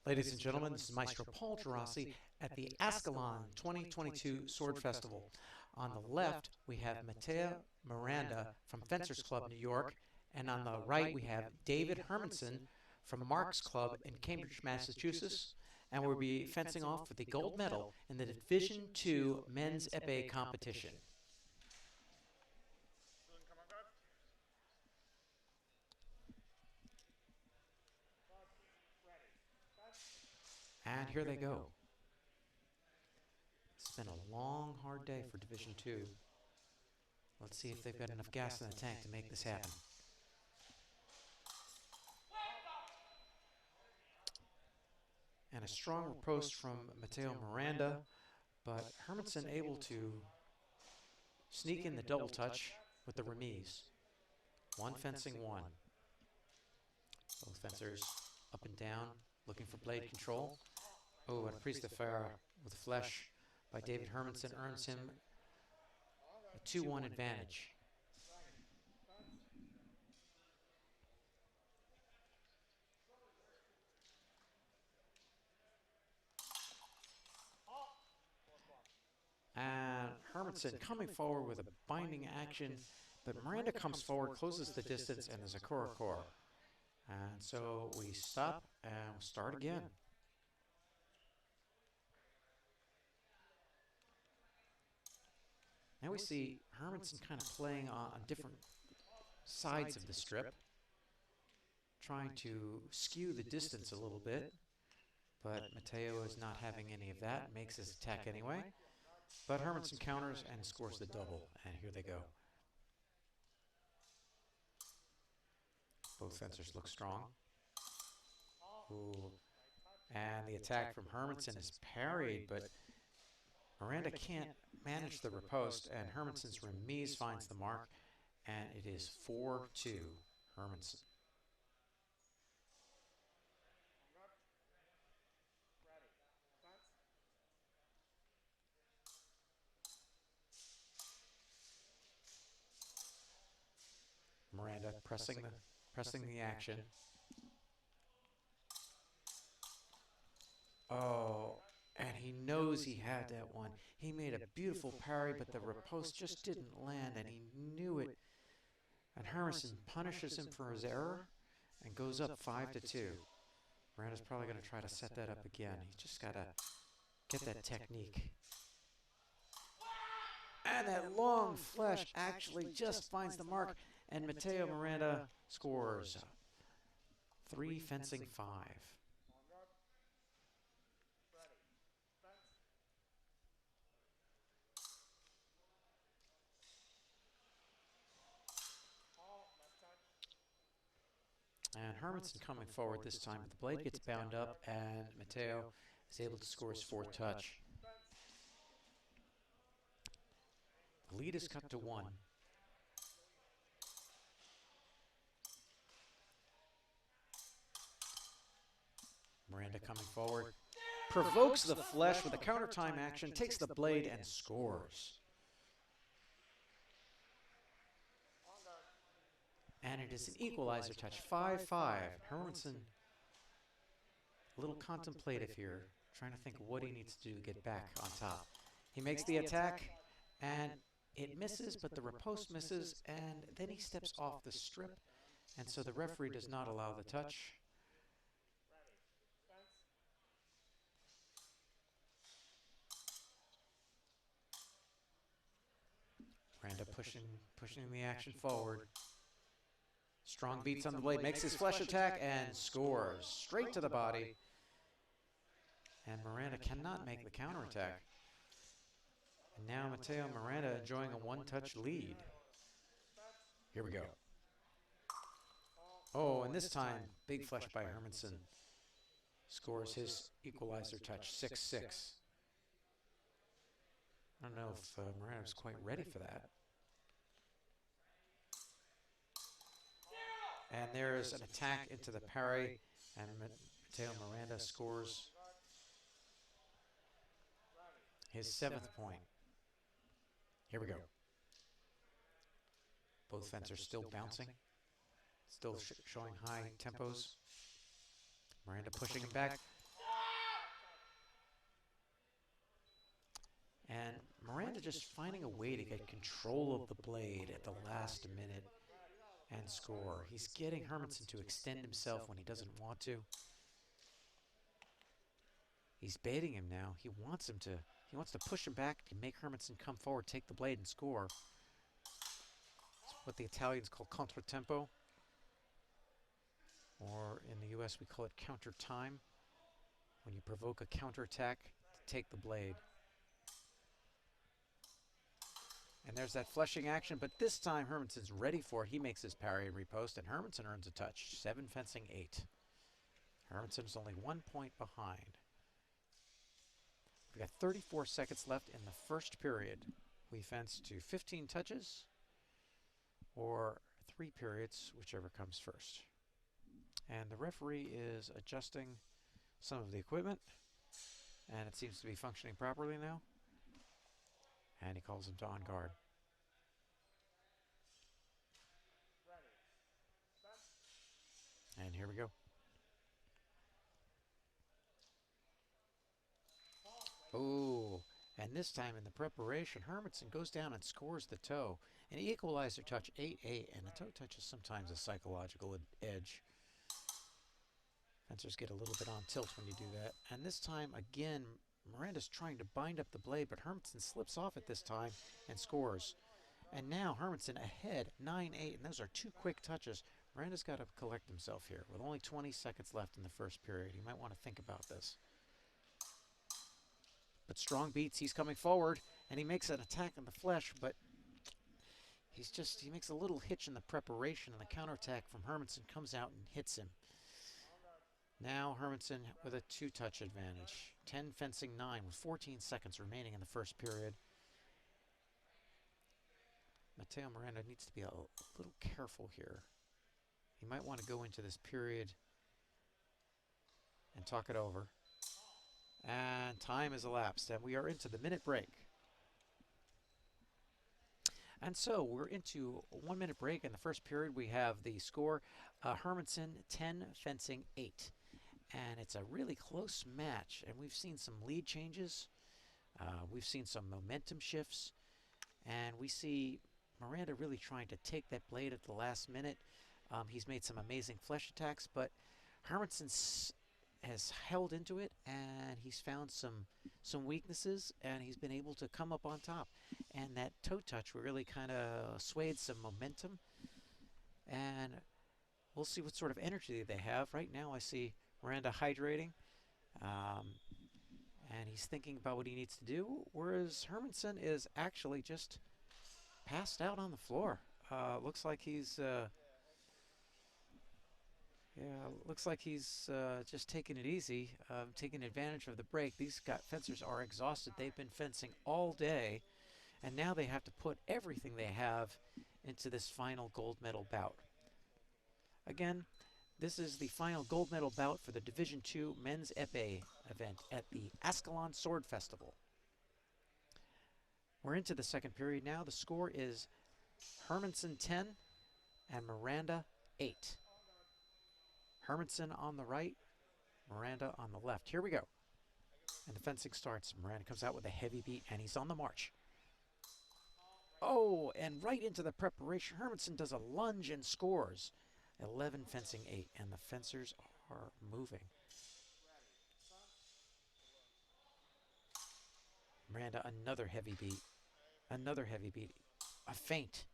Ladies and gentlemen, this is Maestro Paul Geraci at the Ascalon 2022 Sword Festival. On the left, we have Matteo Miranda from Fencers Club, New York, and on the right, we have David Hermanson from Marks Club in Cambridge, Massachusetts, and we'll be fencing off for the gold medal in the Division 2 men's epee competition. And here they go. It's been a long, hard day for Division 2. Let's see if they've got enough gas in the tank to make this happen. And a strong riposte from Matteo Miranda, but Hermanson able to sneak in the double touch with the remise. One fencing one. Both fencers up and down, looking for blade control. Oh, and a priest de fer with flesh by David Hermanson earns him a 2-1 advantage. And Hermanson coming forward with a binding action, but Miranda comes forward, closes the distance, and there's a core. And so we stop and we'll start again. Now we see Hermanson kind of playing on different sides of the strip, trying to skew the distance a little bit, but Matteo is not having any of that, makes his attack anyway. But Hermanson counters and scores the double, and here they go. Both fencers look strong. Ooh. And the attack from Hermanson is parried, but Miranda can't manage the riposte, and Hermanson's remise finds the mark, and it is 4-2 Hermanson. Miranda pressing the action. Oh, and he knows he had that one. He made a beautiful parry, but the riposte just didn't land, and he knew it. And Hermanson punishes him for his error and goes up 5-2. Miranda's probably going to try to set that up again. He's just got to get that technique. And that long flesh actually just finds the mark, and Matteo Miranda scores 3 fencing 5. And Hermanson coming forward this time, but the blade gets bound up, and Matteo is able to score his 4th touch. The lead is cut to 1. Miranda coming forward, provokes the flesh with a counter time action, takes the blade and scores. And it is an equalizer touch, 5-5. Hermanson, a little contemplative here, trying to think what he needs to do to get back on top. He makes the attack, and it misses, but the riposte misses, and then he steps off the strip, and so the referee does not allow the touch. Miranda pushing the action forward. Strong beats on the blade, makes his flesh attack, and scores straight to the body. And Miranda cannot make the counterattack. And now Matteo Miranda enjoying a 1-touch lead. Here we go. Oh, and this time, big flesh by Hermanson scores his equalizer touch, 6-6. I don't know if Miranda was quite ready for that. And there is an attack into the parry, and Matteo Miranda scores his 7th point. Here we go. Both fencers still bouncing, still showing high tempos. Miranda pushing him back. And Miranda just finding a way to get control of the blade at the last minute and score. He's getting Hermanson to extend himself when he doesn't want to. He's baiting him now. He wants to push him back to make Hermanson come forward, take the blade, and score. It's what the Italians call contratempo, or in the US we call it counter time, when you provoke a counterattack to take the blade. And there's that flushing action, but this time Hermanson's ready for it. He makes his parry and repost, and Hermanson earns a touch. 7 fencing 8. Hermanson's only 1 point behind. We've got 34 seconds left in the first period. We fence to 15 touches or 3 periods, whichever comes first. And the referee is adjusting some of the equipment, and it seems to be functioning properly now. And he calls him to on guard. And here we go. Oh, and this time in the preparation, Hermanson goes down and scores the toe. An equalizer touch, 8-8, and the toe touch is sometimes a psychological edge. Fencers get a little bit on tilt when you do that. And this time, again, Miranda's trying to bind up the blade, but Hermanson slips off it this time and scores. And now Hermanson ahead, 9-8, and those are 2 quick touches. Miranda's got to collect himself here. With only 20 seconds left in the first period, he might want to think about this. But strong beats, he's coming forward, and he makes an attack in the flesh, but he makes a little hitch in the preparation, and the counterattack from Hermanson comes out and hits him. Now Hermanson with a 2-touch advantage. 10 fencing 9 with 14 seconds remaining in the first period. Matteo Miranda needs to be a little careful here. He might want to go into this period and talk it over. And time has elapsed, and we are into the minute break. And so we're into a 1-minute break. In the first period, we have the score, Hermanson 10, fencing 8. And it's a really close match, and we've seen some lead changes. We've seen some momentum shifts, and we see Miranda really trying to take that blade at the last minute. He's made some amazing flesh attacks, but Hermanson has held into it, and he's found some weaknesses, and he's been able to come up on top. And that toe touch really kind of swayed some momentum, and we'll see what sort of energy they have. Right now I see Miranda hydrating, and he's thinking about what he needs to do, whereas Hermanson is actually just passed out on the floor. Looks like he's just taking it easy, taking advantage of the break. These fencers are exhausted. They've been fencing all day, and now they have to put everything they have into this final gold medal bout. Again, this is the final gold medal bout for the Division II Men's Epee event at the Ascalon Sword Festival. We're into the second period now. The score is Hermanson 10 and Miranda 8. Hermanson on the right, Miranda on the left. Here we go. And the fencing starts. Miranda comes out with a heavy beat, and he's on the march. Oh, and right into the preparation, Hermanson does a lunge and scores. 11 fencing 8, and the fencers are moving. Miranda, another heavy beat. Another heavy beat. A feint.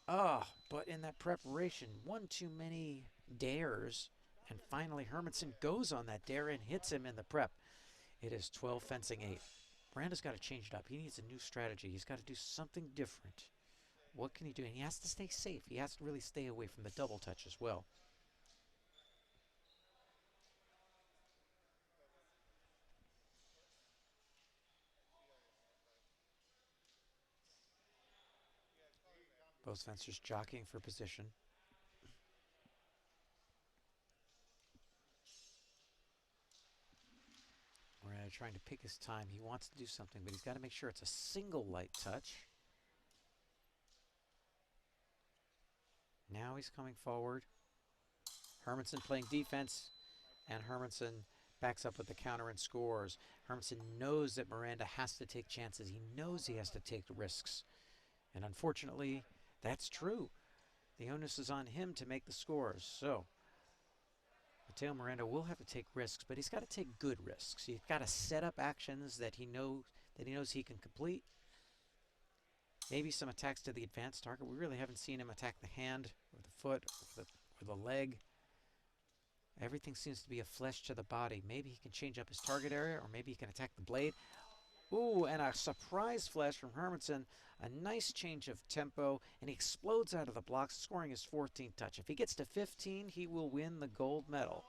But in that preparation, one too many dares, and finally Hermanson goes on that dare and hits him in the prep. It is 12 fencing 8. Miranda's got to change it up. He needs a new strategy. He's got to do something different. What can he do? And he has to stay safe. He has to really stay away from the double touch as well. Both fencers jockeying for position. Miranda trying to pick his time. He wants to do something, but he's got to make sure it's a single light touch. Now he's coming forward. Hermanson playing defense, and Hermanson backs up with the counter and scores. Hermanson knows that Miranda has to take chances. He knows he has to take risks. And unfortunately, that's true. The onus is on him to make the scores. So Matteo Miranda will have to take risks, but he's got to take good risks. He's got to set up actions that he knows he can complete. Maybe some attacks to the advanced target. We really haven't seen him attack the hand or the foot or the leg. Everything seems to be a flesh to the body. Maybe he can change up his target area, or maybe he can attack the blade. Ooh, and a surprise flash from Hermanson. A nice change of tempo, and he explodes out of the blocks, scoring his 14th touch. If he gets to 15, he will win the gold medal.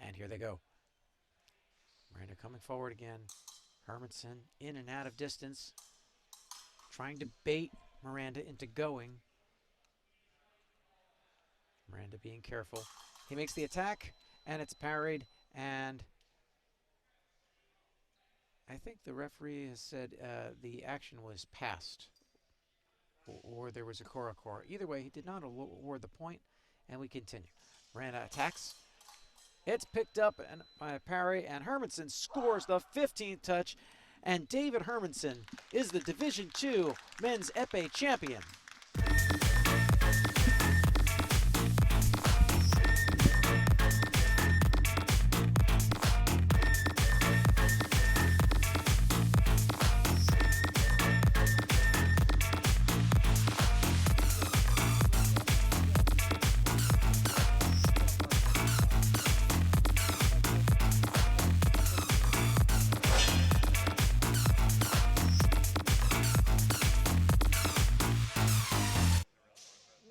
And here they go. Miranda coming forward again. Hermanson in and out of distance, trying to bait Miranda into going. Miranda being careful. He makes the attack, and it's parried, and I think the referee has said the action was passed, or there was a Korakor. Either way, he did not award the point, and we continue. Miranda attacks. It's picked up by a parry, and Hermanson scores the 15th touch, and David Hermanson is the Division II Men's Epee champion.